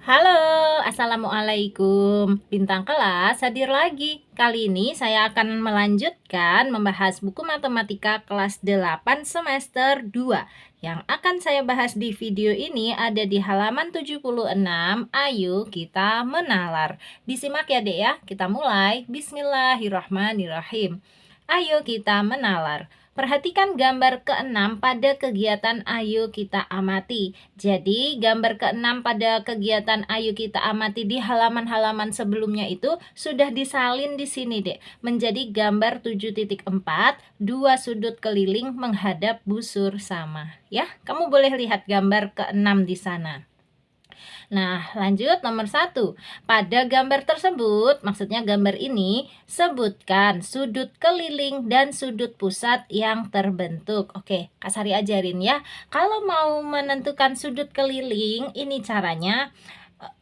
Halo, assalamualaikum. Bintang kelas hadir lagi. Kali ini saya akan melanjutkan membahas buku matematika kelas 8 semester 2. Yang akan saya bahas di video ini ada di halaman 76. Ayo kita menalar. Disimak ya, Dek ya. Kita mulai. Bismillahirrahmanirrahim. Ayo kita menalar. Perhatikan gambar ke-6 pada kegiatan Ayo Kita Amati. Jadi, gambar ke-6 pada kegiatan Ayo Kita Amati di halaman-halaman sebelumnya itu sudah disalin di sini, Dek. Menjadi gambar 7.4, dua sudut keliling menghadap busur sama. Ya, kamu boleh lihat gambar ke-6 di sana. Nah, lanjut nomor 1. Pada gambar tersebut, maksudnya gambar ini, sebutkan sudut keliling dan sudut pusat yang terbentuk. Oke, Kak Sari ajarin ya. Kalau mau menentukan sudut keliling, ini caranya.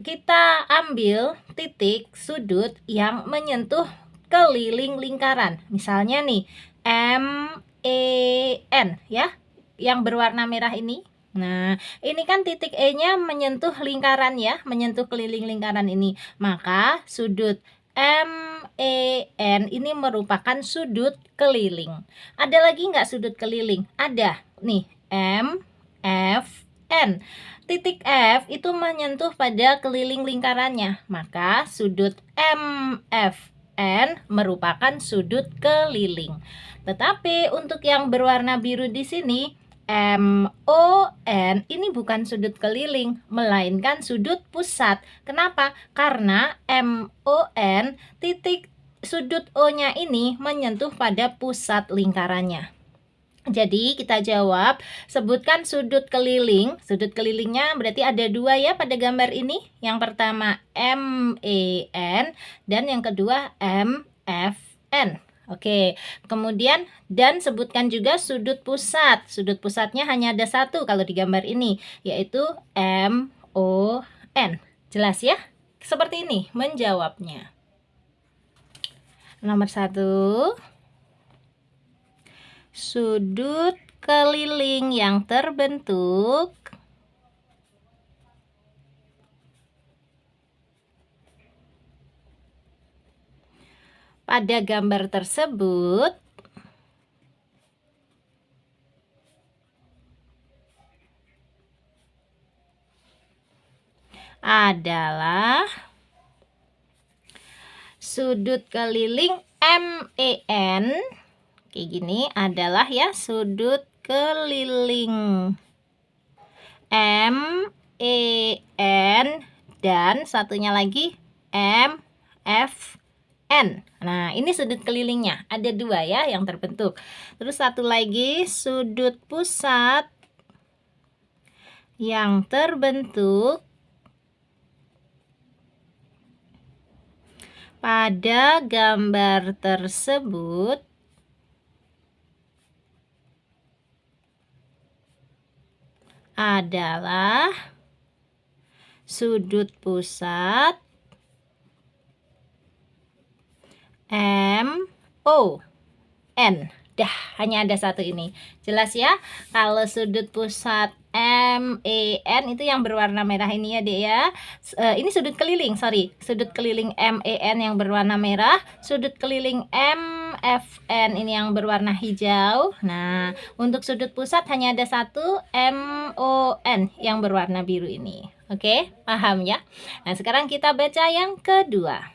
Kita ambil titik sudut yang menyentuh keliling lingkaran. Misalnya nih, MEN ya, yang berwarna merah ini. Nah, ini kan titik E-nya menyentuh lingkaran ya, menyentuh keliling lingkaran ini. Maka sudut MEN ini merupakan sudut keliling. Ada lagi nggak sudut keliling? Ada. Nih, MFN. Titik F itu menyentuh pada keliling lingkarannya. Maka sudut MFN merupakan sudut keliling. Tetapi untuk yang berwarna biru di sini, MON ini bukan sudut keliling, melainkan sudut pusat. Kenapa? Karena MON titik sudut O-nya ini menyentuh pada pusat lingkarannya. Jadi kita jawab, sebutkan sudut keliling. Sudut kelilingnya berarti ada dua ya pada gambar ini. Yang pertama MEN dan yang kedua MFN. Oke, kemudian dan sebutkan juga sudut pusat. Sudut pusatnya hanya ada satu kalau di gambar ini, yaitu MON. Jelas ya? Seperti ini menjawabnya. Nomor 1. Sudut keliling yang terbentuk pada gambar tersebut adalah sudut keliling MEN. Kayak gini adalah ya sudut keliling MEN dan satunya lagi MFN. Nah, ini sudut kelilingnya. Ada dua ya yang terbentuk. Terus satu lagi sudut pusat yang terbentuk pada gambar tersebut adalah sudut pusat MON. Dah, hanya ada satu ini. Jelas ya? Kalau sudut pusat MEN itu yang berwarna merah ini ya, Dek ya. Ini sudut keliling, sorry. Sudut keliling MEN yang berwarna merah, sudut keliling MFN ini yang berwarna hijau. Nah, untuk sudut pusat hanya ada satu, MON yang berwarna biru ini. Oke, paham ya? Nah, sekarang kita baca yang kedua.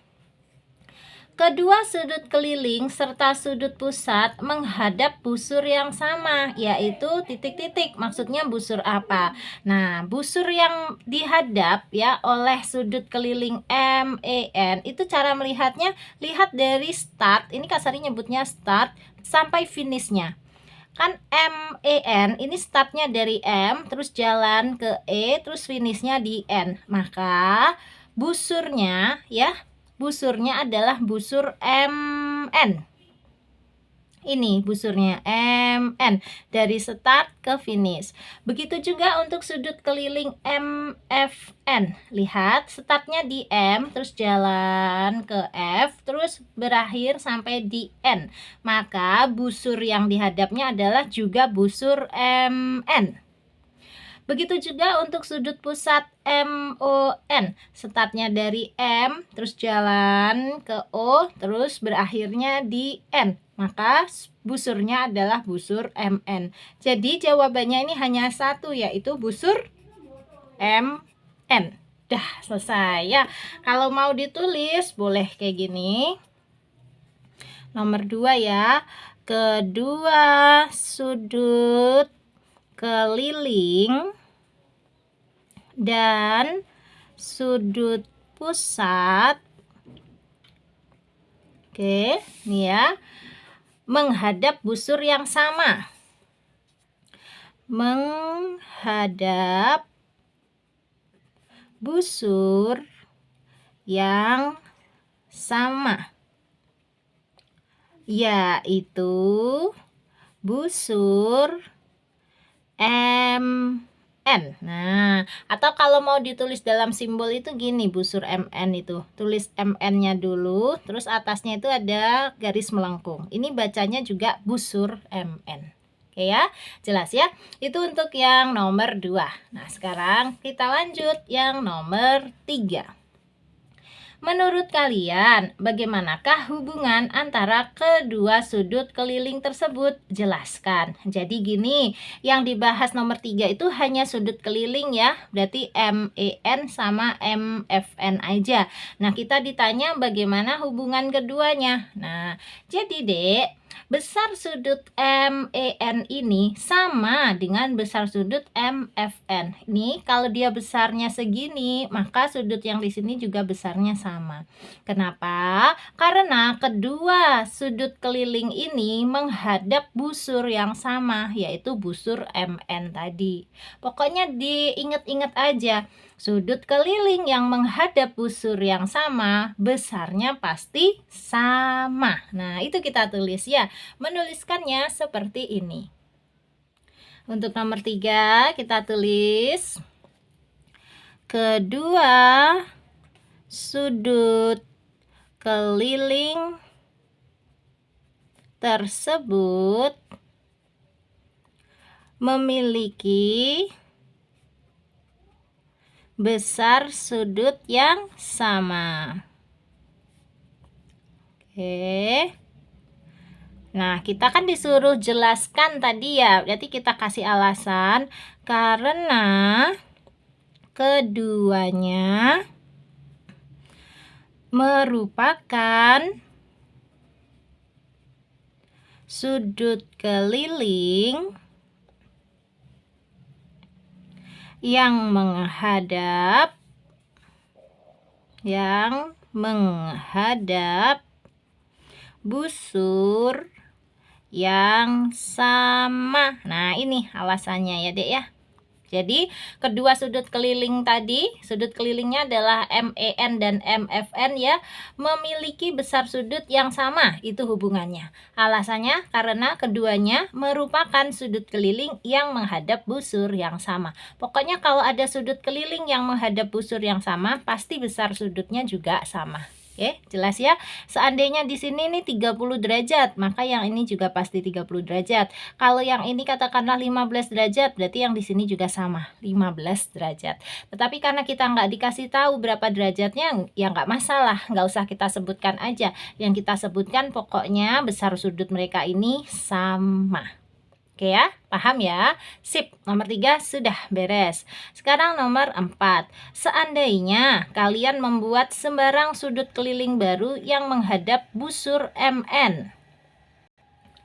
Kedua sudut keliling serta sudut pusat menghadap busur yang sama, yaitu titik-titik. Maksudnya busur apa? Nah, busur yang dihadap ya oleh sudut keliling MEN itu cara melihatnya, lihat dari start, ini Kak Sari nyebutnya start, sampai finishnya. Kan MEN ini startnya dari M, terus jalan ke E, terus finishnya di N. Maka busurnya ya, busurnya adalah busur MN. Ini busurnya MN dari start ke finish. Begitu juga untuk sudut keliling MFN. Lihat, startnya di M, terus jalan ke F, terus berakhir sampai di N. Maka busur yang dihadapnya adalah juga busur MN. Begitu juga untuk sudut pusat MON. N. Startnya dari M, terus jalan ke O, terus berakhirnya di N. Maka busurnya adalah busur MN. Jadi jawabannya ini hanya satu, yaitu busur MN. Dah selesai ya. Kalau mau ditulis boleh kayak gini. Nomor 2 ya. Kedua sudut keliling dan sudut pusat. Oke, ini ya. Menghadap busur yang sama. Menghadap busur yang sama, yaitu busur MN. Nah, atau kalau mau ditulis dalam simbol itu gini, busur MN itu. Tulis MN-nya dulu, terus atasnya itu ada garis melengkung. Ini bacanya juga busur MN. Oke ya, jelas ya. Itu untuk yang nomor 2. Nah, sekarang kita lanjut yang nomor 3. Menurut kalian, bagaimanakah hubungan antara kedua sudut keliling tersebut? Jelaskan. Jadi gini, yang dibahas nomor 3 itu hanya sudut keliling ya. Berarti MEN sama MFN aja. Nah, kita ditanya bagaimana hubungan keduanya. Nah, jadi Dek, besar sudut MEN ini sama dengan besar sudut MFN. Ini kalau dia besarnya segini, maka sudut yang di sini juga besarnya sama. Kenapa? Karena kedua sudut keliling ini menghadap busur yang sama, yaitu busur MN tadi. Pokoknya diingat-ingat aja. Sudut keliling yang menghadap busur yang sama, besarnya pasti sama. Nah, itu kita tulis ya. Menuliskannya seperti ini. Untuk nomor 3, kita tulis kedua sudut keliling tersebut memiliki besar sudut yang sama. Oke. Nah, kita kan disuruh jelaskan tadi ya. Berarti kita kasih alasan karena keduanya merupakan sudut keliling yang menghadap busur yang sama. Nah, ini alasannya ya, Dek ya. Jadi, kedua sudut keliling tadi, sudut kelilingnya adalah MEN dan MFN ya, memiliki besar sudut yang sama, itu hubungannya. Alasannya karena keduanya merupakan sudut keliling yang menghadap busur yang sama. Pokoknya kalau ada sudut keliling yang menghadap busur yang sama, pasti besar sudutnya juga sama. Oke, jelas ya. Seandainya di sini nih 30 derajat, maka yang ini juga pasti 30 derajat. Kalau yang ini katakanlah 15 derajat, berarti yang di sini juga sama, 15 derajat. Tetapi karena kita nggak dikasih tahu berapa derajatnya, ya nggak masalah, nggak usah kita sebutkan aja. Yang kita sebutkan pokoknya besar sudut mereka ini sama. Oke ya, paham ya? Sip, nomor 3 sudah beres. Sekarang nomor 4. Seandainya kalian membuat sembarang sudut keliling baru yang menghadap busur MN.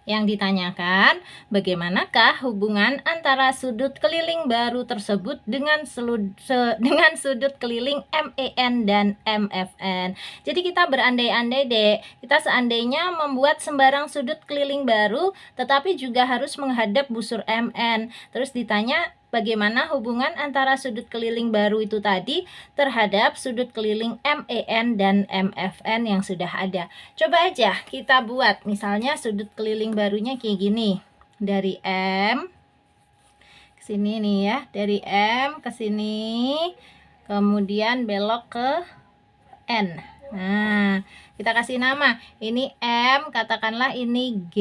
Yang ditanyakan, bagaimanakah hubungan antara sudut keliling baru tersebut dengan sudut keliling MEN dan MFN. Jadi kita berandai-andai deh, kita seandainya membuat sembarang sudut keliling baru, tetapi juga harus menghadap busur MN. Terus ditanya, bagaimana hubungan antara sudut keliling baru itu tadi terhadap sudut keliling MEN dan MFN yang sudah ada. Coba aja kita buat, misalnya sudut keliling barunya kayak gini. Dari M ke sini nih ya, dari M ke sini, kemudian belok ke N. Nah, kita kasih nama. Ini M, katakanlah ini G,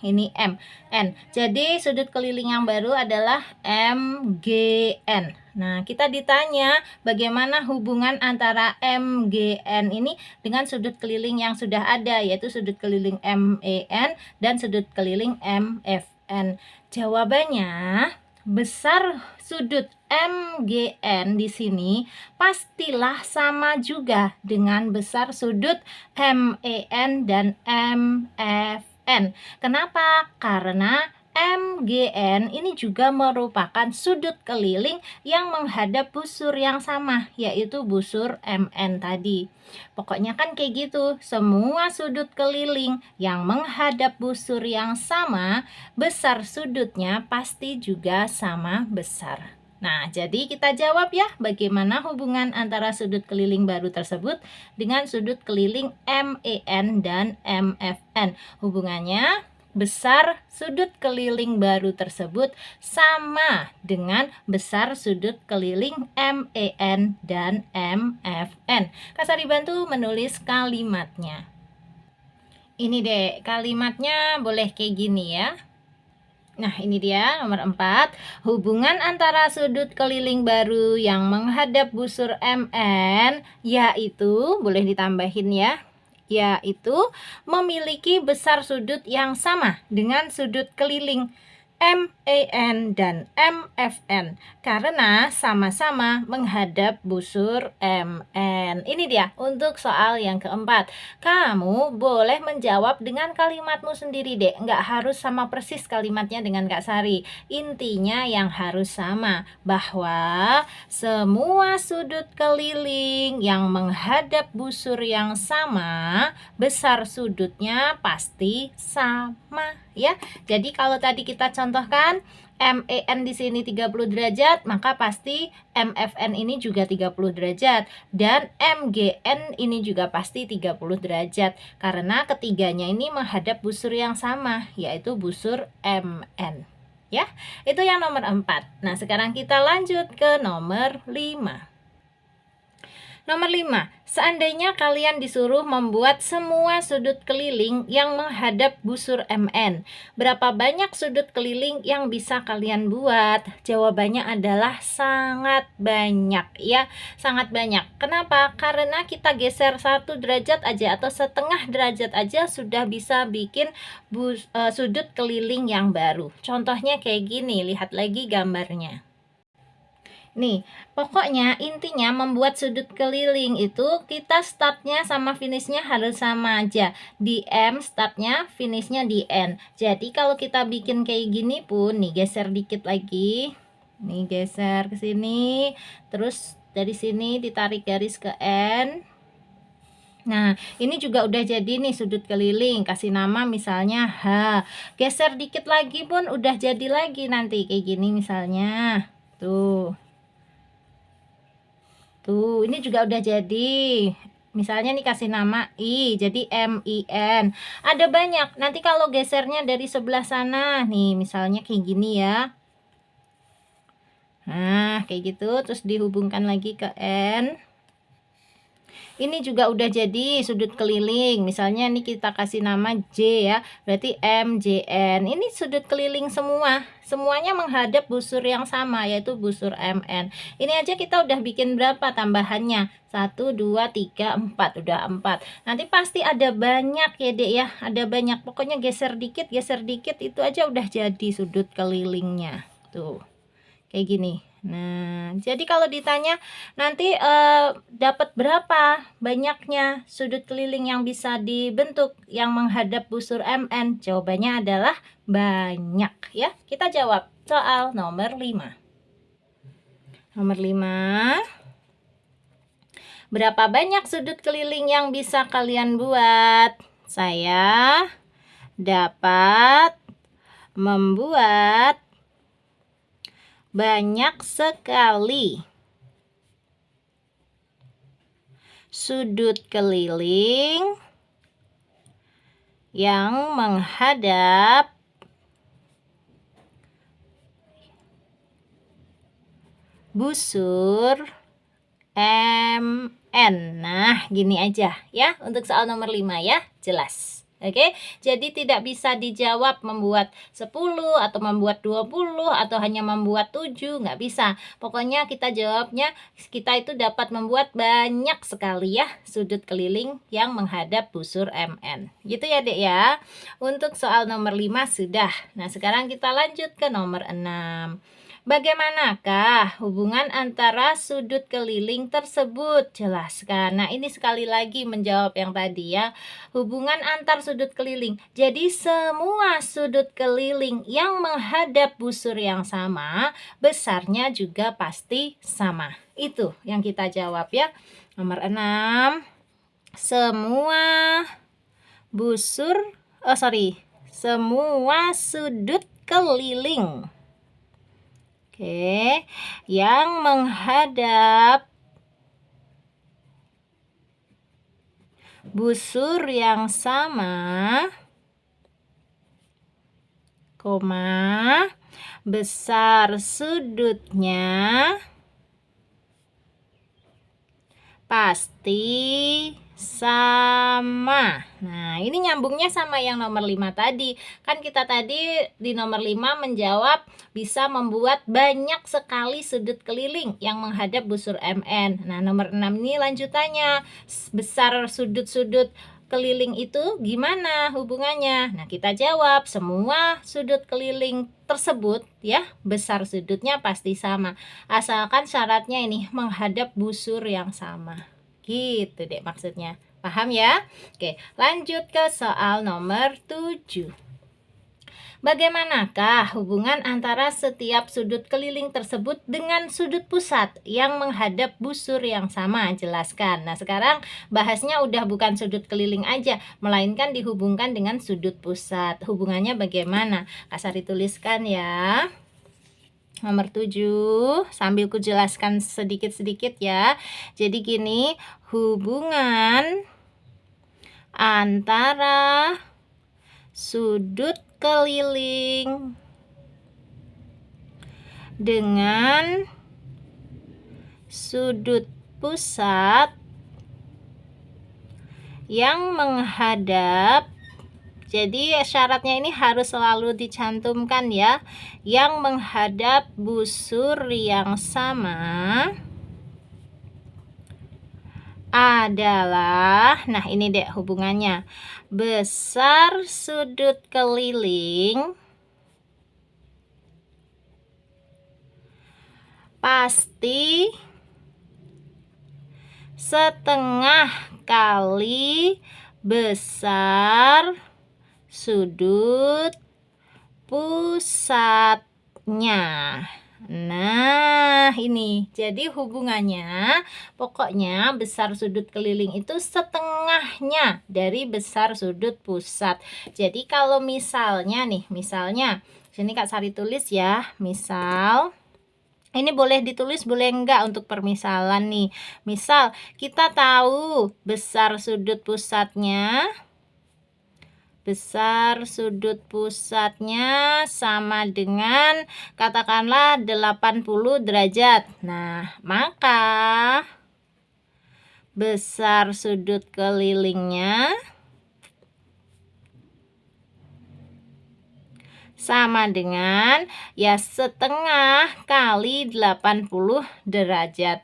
ini M, N. Jadi sudut keliling yang baru adalah MGN. Nah, kita ditanya bagaimana hubungan antara MGN ini dengan sudut keliling yang sudah ada, yaitu sudut keliling MEN dan sudut keliling MFN. Jawabannya, besar sudut MGN di sini pastilah sama juga dengan besar sudut MEN dan MFN. Kenapa? Karena MGN ini juga merupakan sudut keliling yang menghadap busur yang sama, yaitu busur MN tadi. Pokoknya kan kayak gitu, semua sudut keliling yang menghadap busur yang sama, besar sudutnya pasti juga sama besar. Nah, jadi kita jawab ya, bagaimana hubungan antara sudut keliling baru tersebut dengan sudut keliling MEN dan MFN. Hubungannya, besar sudut keliling baru tersebut sama dengan besar sudut keliling MEN dan MFN. Kak Sari bantu menulis kalimatnya. Ini deh, kalimatnya boleh kayak gini ya. Nah, ini dia nomor 4. Hubungan antara sudut keliling baru yang menghadap busur MN yaitu, boleh ditambahin ya, yaitu memiliki besar sudut yang sama dengan sudut keliling MEN dan MFN karena sama-sama menghadap busur MN. Ini dia untuk soal yang keempat. Kamu boleh menjawab dengan kalimatmu sendiri deh, nggak harus sama persis kalimatnya dengan Kak Sari. Intinya yang harus sama, bahwa semua sudut keliling yang menghadap busur yang sama, besar sudutnya pasti sama ya. Jadi kalau tadi kita contohkan MEN di sini 30 derajat, maka pasti MFN ini juga 30 derajat dan MGN ini juga pasti 30 derajat karena ketiganya ini menghadap busur yang sama, yaitu busur MN. Ya, itu yang nomor 4. Nah, sekarang kita lanjut ke nomor 5. Nomor 5, seandainya kalian disuruh membuat semua sudut keliling yang menghadap busur MN, berapa banyak sudut keliling yang bisa kalian buat? Jawabannya adalah sangat banyak ya, sangat banyak. Kenapa? Karena kita geser 1 derajat aja atau setengah derajat aja sudah bisa bikin sudut keliling yang baru. Contohnya kayak gini, lihat lagi gambarnya. Nih, pokoknya intinya membuat sudut keliling itu kita startnya sama finishnya harus sama aja. Di M startnya, finishnya di N. Jadi kalau kita bikin kayak gini pun, nih geser dikit lagi. Nih geser ke sini, terus dari sini ditarik garis ke N. Nah, ini juga udah jadi nih sudut keliling, kasih nama misalnya H. Geser dikit lagi pun udah jadi lagi nanti kayak gini misalnya. Tuh. Tuh, ini juga udah jadi. Misalnya nih kasih nama I, jadi MIN. Ada banyak. Nanti kalau gesernya dari sebelah sana, nih misalnya kayak gini ya. Nah, kayak gitu. Terus dihubungkan lagi ke N. Ini juga udah jadi sudut keliling. Misalnya nih kita kasih nama J ya. Berarti MJN. Ini sudut keliling semua. Semuanya menghadap busur yang sama, yaitu busur MN. Ini aja kita udah bikin berapa tambahannya? 1, 2, 3, 4. Udah 4. Nanti pasti ada banyak ya dek ya. Ada banyak. Pokoknya geser dikit itu aja udah jadi sudut kelilingnya. Tuh. Kayak gini. Nah, jadi kalau ditanya nanti dapat berapa banyaknya sudut keliling yang bisa dibentuk yang menghadap busur MN? Jawabannya adalah banyak ya. Kita jawab soal nomor 5. Nomor 5. Berapa banyak sudut keliling yang bisa kalian buat? Saya dapat membuat banyak sekali sudut keliling yang menghadap busur MN. Nah, gini aja ya untuk soal nomor 5 ya. Jelas. Oke, jadi tidak bisa dijawab membuat 10 atau membuat 20 atau hanya membuat 7, nggak bisa. Pokoknya kita jawabnya, kita itu dapat membuat banyak sekali ya sudut keliling yang menghadap busur MN. Gitu ya Dek ya. Untuk soal nomor 5 sudah. Nah sekarang kita lanjut ke nomor 6. Bagaimanakah hubungan antara sudut keliling tersebut? Jelaskan. Nah, ini sekali lagi menjawab yang tadi ya. Hubungan antar sudut keliling. Jadi semua sudut keliling yang menghadap busur yang sama, besarnya juga pasti sama. Itu yang kita jawab ya. Nomor 6. Semua semua sudut keliling. Oke, yang menghadap busur yang sama, besar sudutnya pasti sama. Nah, ini nyambungnya sama yang nomor 5 tadi. Kan kita tadi di nomor 5 menjawab bisa membuat banyak sekali sudut keliling yang menghadap busur MN. Nah, nomor 6 ini lanjutannya. Besar sudut-sudut keliling itu gimana hubungannya? Nah, kita jawab semua sudut keliling tersebut ya, besar sudutnya pasti sama. Asalkan syaratnya ini menghadap busur yang sama. Gitu deh maksudnya. Paham ya? Oke, lanjut ke soal nomor 7. Bagaimanakah hubungan antara setiap sudut keliling tersebut dengan sudut pusat yang menghadap busur yang sama? Jelaskan. Nah, sekarang bahasnya udah bukan sudut keliling aja, melainkan dihubungkan dengan sudut pusat. Hubungannya bagaimana? Kasar dituliskan ya. Nomor 7, sambil ku jelaskan sedikit-sedikit ya. Jadi gini, hubungan antara sudut keliling dengan sudut pusat yang menghadap. Jadi syaratnya ini harus selalu dicantumkan ya. Yang menghadap busur yang sama adalah, nah ini deh hubungannya, besar sudut keliling pasti setengah kali besar sudut pusatnya. Nah, ini jadi hubungannya pokoknya besar sudut keliling itu setengahnya dari besar sudut pusat. Jadi kalau misalnya sini Kak Sari tulis ya, misal ini boleh ditulis boleh enggak untuk permisalan nih. Misal kita tahu besar sudut pusatnya sama dengan katakanlah 80 derajat. Nah, maka besar sudut kelilingnya sama dengan ya setengah kali 80 derajat.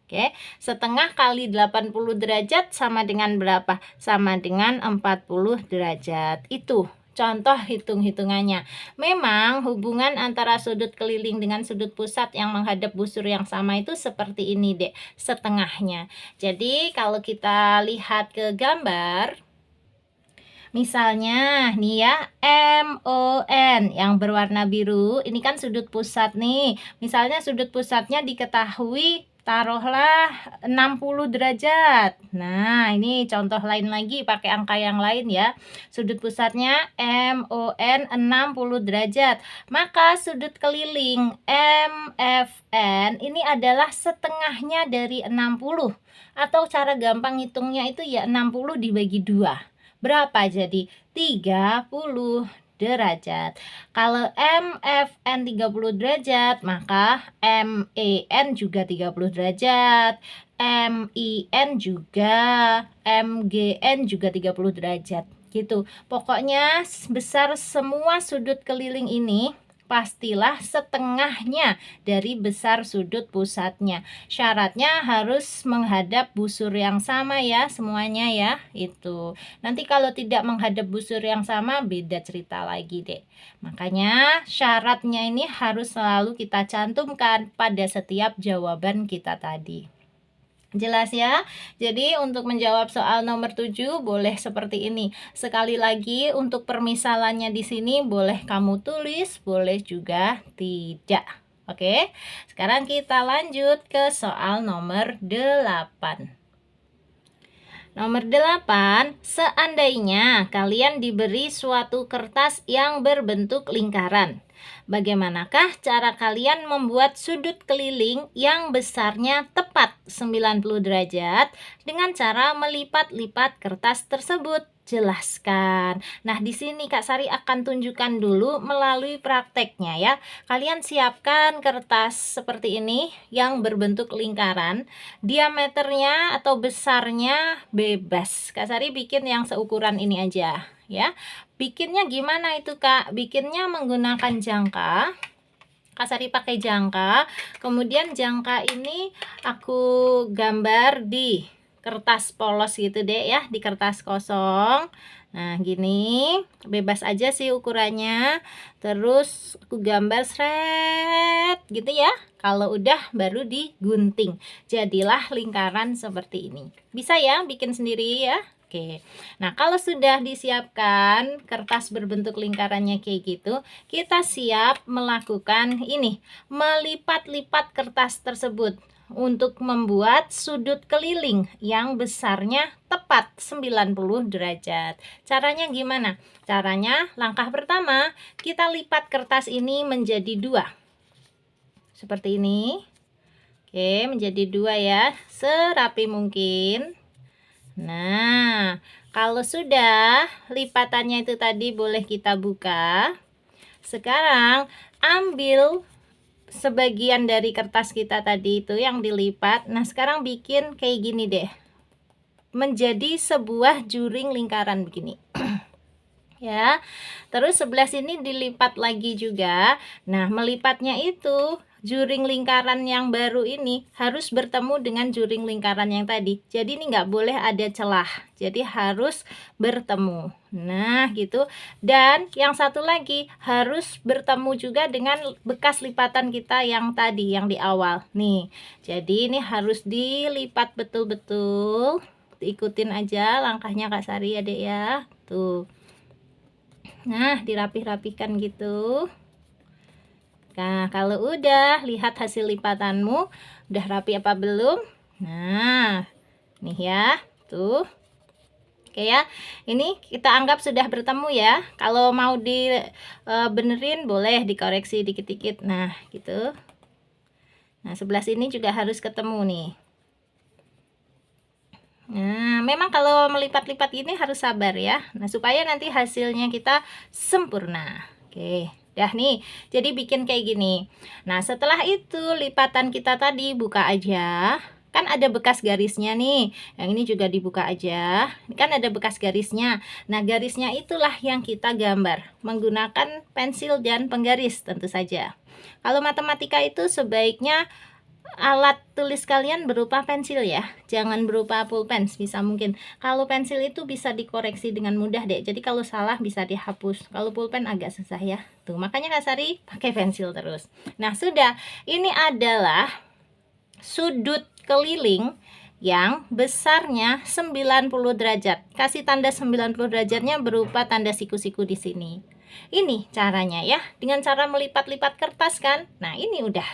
Oke, setengah kali 80 derajat sama dengan berapa? Sama dengan 40 derajat. Itu contoh hitung-hitungannya. Memang hubungan antara sudut keliling dengan sudut pusat yang menghadap busur yang sama itu seperti ini deh, setengahnya. Jadi kalau kita lihat ke gambar, misalnya nih ya, MON yang berwarna biru, ini kan sudut pusat nih. Misalnya sudut pusatnya diketahui taruhlah 60 derajat. Nah, ini contoh lain lagi pakai angka yang lain ya. Sudut pusatnya MON 60 derajat. Maka sudut keliling MFN ini adalah setengahnya dari 60. Atau cara gampang hitungnya itu ya 60 dibagi 2. Berapa jadi? 30 derajat. Kalau MFN 30 derajat, maka MEN juga 30 derajat. MIN juga, MGN juga 30 derajat gitu. Pokoknya besar semua sudut keliling ini pastilah setengahnya dari besar sudut pusatnya. Syaratnya harus menghadap busur yang sama ya semuanya ya. Itu. Nanti kalau tidak menghadap busur yang sama beda cerita lagi deh. Makanya syaratnya ini harus selalu kita cantumkan pada setiap jawaban kita tadi. Jelas ya? Jadi untuk menjawab soal nomor 7 boleh seperti ini. Sekali lagi untuk permisalannya di sini boleh kamu tulis, boleh juga tidak. Oke. Sekarang kita lanjut ke soal nomor 8. Nomor 8, seandainya kalian diberi suatu kertas yang berbentuk lingkaran. Bagaimanakah cara kalian membuat sudut keliling yang besarnya tepat 90 derajat dengan cara melipat-lipat kertas tersebut? Jelaskan. Nah, di sini Kak Sari akan tunjukkan dulu melalui prakteknya ya. Kalian siapkan kertas seperti ini yang berbentuk lingkaran. Diameternya atau besarnya bebas. Kak Sari bikin yang seukuran ini aja ya. Bikinnya gimana itu Kak? Bikinnya menggunakan jangka. Kak Sari pakai jangka. Kemudian jangka ini aku gambar di kertas polos gitu deh ya, di kertas kosong. Nah gini, bebas aja sih ukurannya. Terus aku gambar seret gitu ya. Kalau udah baru digunting, jadilah lingkaran seperti ini. Bisa ya bikin sendiri ya. Oke. Nah kalau sudah disiapkan kertas berbentuk lingkarannya kayak gitu, kita siap melakukan ini, melipat-lipat kertas tersebut untuk membuat sudut keliling yang besarnya tepat 90 derajat. Caranya gimana? Caranya langkah pertama, kita lipat kertas ini menjadi 2. Seperti ini. Oke, menjadi 2 ya, serapi mungkin. Nah, kalau sudah lipatannya itu tadi boleh kita buka. Sekarang ambil sebagian dari kertas kita tadi itu yang dilipat. Nah sekarang bikin kayak gini deh, menjadi sebuah juring lingkaran begini ya. Terus sebelah sini dilipat lagi juga. Nah melipatnya itu juring lingkaran yang baru ini harus bertemu dengan juring lingkaran yang tadi. Jadi ini nggak boleh ada celah, jadi harus bertemu. Nah gitu. Dan yang satu lagi harus bertemu juga dengan bekas lipatan kita yang tadi, yang di awal nih. Jadi ini harus dilipat betul-betul. Ikutin aja langkahnya Kak Sari ya dek ya. Tuh. Nah dirapih-rapihkan gitu. Nah, kalau udah lihat hasil lipatanmu, udah rapi apa belum? Nah, nih ya, tuh. Oke ya, ini kita anggap sudah bertemu ya. Kalau mau benerin boleh dikoreksi dikit-dikit. Nah, gitu. Nah, sebelah sini juga harus ketemu nih. Nah, memang kalau melipat-lipat ini harus sabar ya. Nah, supaya nanti hasilnya kita sempurna. Oke. Dah nih, jadi bikin kayak gini. Nah setelah itu lipatan kita tadi buka aja. Kan ada bekas garisnya nih. Yang ini juga dibuka aja. Ini kan ada bekas garisnya. Nah garisnya itulah yang kita gambar menggunakan pensil dan penggaris tentu saja. Kalau matematika itu sebaiknya alat tulis kalian berupa pensil ya, jangan berupa pulpen bisa mungkin. Kalau pensil itu bisa dikoreksi dengan mudah deh, jadi kalau salah bisa dihapus. Kalau pulpen agak susah ya. Tuh makanya Kak Sari pakai pensil terus. Nah sudah, ini adalah sudut keliling yang besarnya 90 derajat. Kasih tanda 90 derajatnya berupa tanda siku-siku di sini. Ini caranya ya, dengan cara melipat-lipat kertas kan. Nah ini udah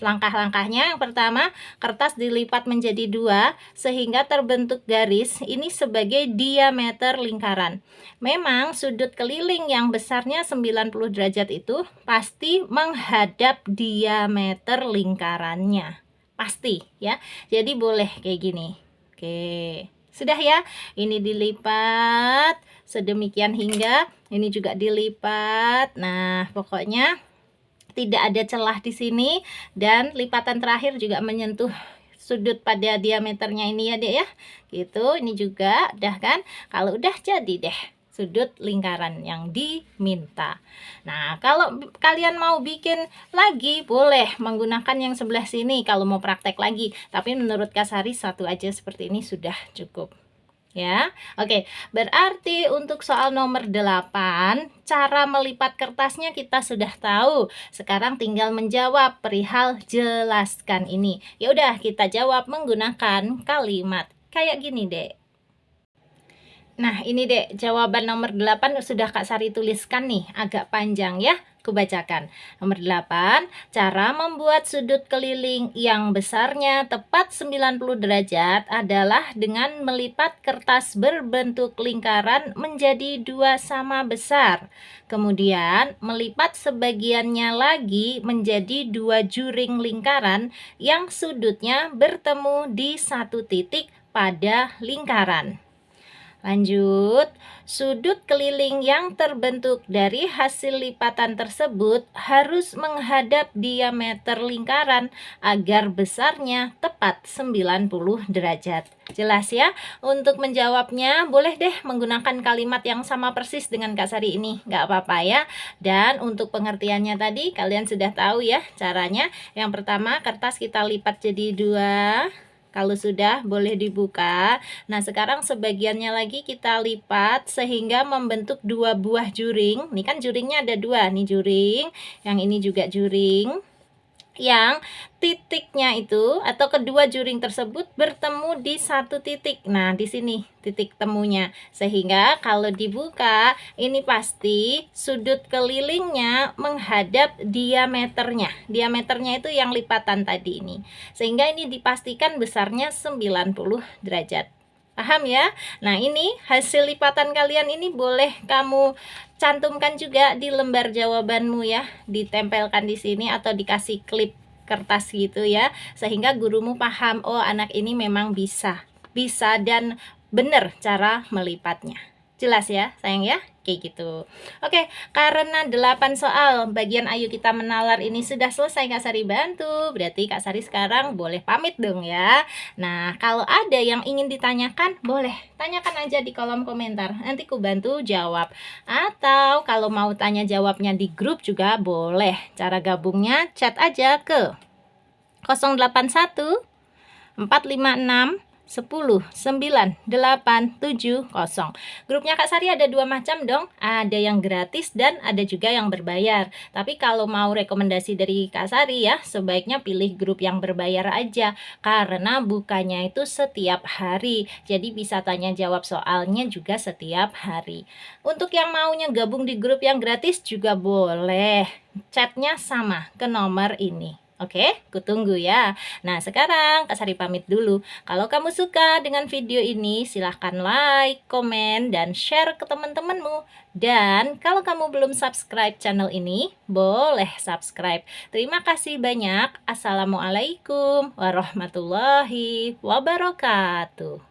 langkah-langkahnya. Yang pertama, kertas dilipat menjadi 2 sehingga terbentuk garis. Ini sebagai diameter lingkaran. Memang sudut keliling yang besarnya 90 derajat itu pasti menghadap diameter lingkarannya. Pasti ya, jadi boleh kayak gini. Oke, sudah ya, ini dilipat sedemikian hingga ini juga dilipat. Nah pokoknya tidak ada celah di sini, dan lipatan terakhir juga menyentuh sudut pada diameternya ini ya Dek ya. Gitu, ini juga udah kan. Kalau udah jadi deh sudut lingkaran yang diminta. Nah, kalau kalian mau bikin lagi, boleh menggunakan yang sebelah sini kalau mau praktek lagi. Tapi menurut Kak Sari satu aja seperti ini sudah cukup. Ya, oke. Berarti untuk soal nomor 8, cara melipat kertasnya kita sudah tahu. Sekarang tinggal menjawab perihal jelaskan ini. Ya udah, kita jawab menggunakan kalimat kayak gini, Dek. Nah, ini Dek, jawaban nomor 8 sudah Kak Sari tuliskan nih, agak panjang ya. Kubacakan. Nomor 8, cara membuat sudut keliling yang besarnya tepat 90 derajat adalah dengan melipat kertas berbentuk lingkaran menjadi dua sama besar. Kemudian, melipat sebagiannya lagi menjadi dua juring lingkaran yang sudutnya bertemu di satu titik pada lingkaran. Lanjut, sudut keliling yang terbentuk dari hasil lipatan tersebut harus menghadap diameter lingkaran agar besarnya tepat 90 derajat. Jelas ya? Untuk menjawabnya boleh deh menggunakan kalimat yang sama persis dengan Kak Sari ini, nggak apa-apa ya. Dan untuk pengertiannya tadi kalian sudah tahu ya caranya. Yang pertama, kertas kita lipat jadi dua. Kalau sudah boleh dibuka. Nah, sekarang sebagiannya lagi kita lipat sehingga membentuk dua buah juring. Ini kan juringnya ada dua, nih juring, yang ini juga juring. Yang titiknya itu atau kedua juring tersebut bertemu di satu titik. Nah, di sini titik temunya. Sehingga kalau dibuka, ini pasti sudut kelilingnya menghadap diameternya. Diameternya itu yang lipatan tadi ini. Sehingga ini dipastikan besarnya 90 derajat. Paham ya? Nah, ini hasil lipatan kalian ini boleh kamu cantumkan juga di lembar jawabanmu ya, ditempelkan di sini atau dikasih klip kertas gitu ya, sehingga gurumu paham, oh anak ini memang bisa dan benar cara melipatnya. Jelas ya sayang ya, kayak gitu. Oke, karena 8 soal bagian ayo kita menalar ini sudah selesai Kak Sari bantu, berarti Kak Sari sekarang boleh pamit dong ya. Nah, kalau ada yang ingin ditanyakan, boleh tanyakan aja di kolom komentar, nanti ku bantu jawab. Atau kalau mau tanya jawabnya di grup juga boleh. Cara gabungnya chat aja ke 081 456 10 9 8 7 0. Grupnya Kak Sari ada dua macam dong, ada yang gratis dan ada juga yang berbayar. Tapi kalau mau rekomendasi dari Kak Sari ya, sebaiknya pilih grup yang berbayar aja, karena bukanya itu setiap hari, jadi bisa tanya jawab soalnya juga setiap hari. Untuk yang maunya gabung di grup yang gratis juga boleh, chatnya sama ke nomor ini. Oke, kutunggu ya. Nah, sekarang Kak Sari pamit dulu. Kalau kamu suka dengan video ini, silahkan like, komen, dan share ke teman-temanmu. Dan kalau kamu belum subscribe channel ini, boleh subscribe. Terima kasih banyak. Assalamualaikum warahmatullahi wabarakatuh.